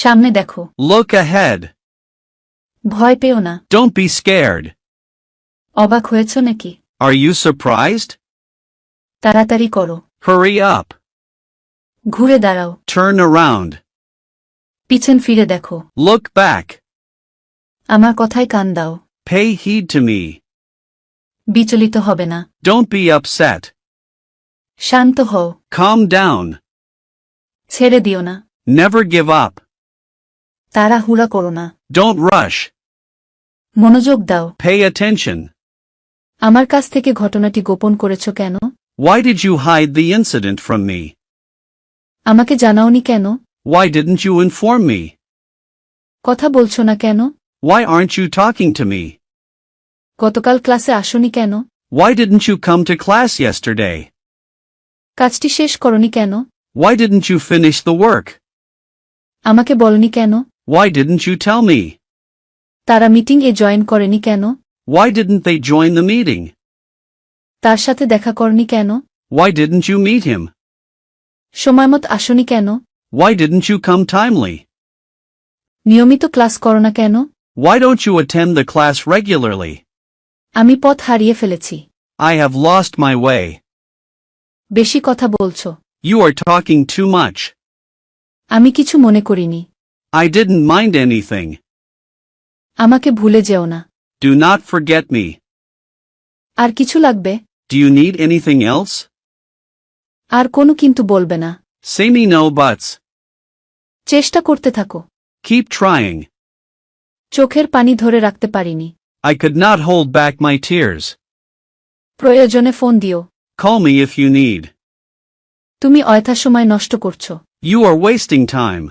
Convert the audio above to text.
সামনে দেখো। Look ahead. ভয় পেও না। Don't be scared. অবাক হয়েছ নাকি? Are you surprised? তাড়াতাড়ি করো। Hurry up. ঘুরে দাঁড়াও। Turn around. পিছন ফিরে দেখো। Look back. আমার কথায় কান দাও। Pay heed to me. বিচলিত হবে না। Don't be upset. শান্ত হও। Calm down. ছেড়ে দিও না। Never give up. তাড়াহুড়া করো না। Don't rush. মনোযোগ দাও। Pay attention. আমার কাছ থেকে ঘটনাটি গোপন করেছ কেন? Why did you hide the incident from me? আমাকে জানাওনি কেন? Why didn't you inform me? কথা বলছো না কেন? Why aren't you talking to me? গতকাল ক্লাসে আসোনি কেন? Why didn't you come to class yesterday? কাজটি শেষ করনি কেন? Why didn't you finish the work? আমাকে বলনি কেন? Why didn't you tell me? তারা মিটিং এ জয়েন করেনি কেন? Why didn't they join the meeting? তার সাথে দেখা করনি কেন? Why didn't you meet him? সময়মত আসোনি কেন? Why didn't you come timely? নিয়মিত ক্লাস করো না কেন? Why don't you attend the class regularly? আমি পথ হারিয়ে ফেলেছি। I have lost my way. বেশি কথা বলছো। You are talking too much. আমি কিছু মনে করিনি। I didn't mind anything. আমাকে ভুলে যেও না। Do not forget me. আর কিছু লাগবে? Do you need anything else? আর কোনো কিন্তু বলবে না। Say me no buts. চেষ্টা করতে থাকো। Keep trying. চোখের পানি ধরে রাখতে পারিনি। I could not hold back my tears. প্রয়োজনে ফোন দিও। Call me if you need. তুমি অযথা সময় নষ্ট করছো। You are wasting time.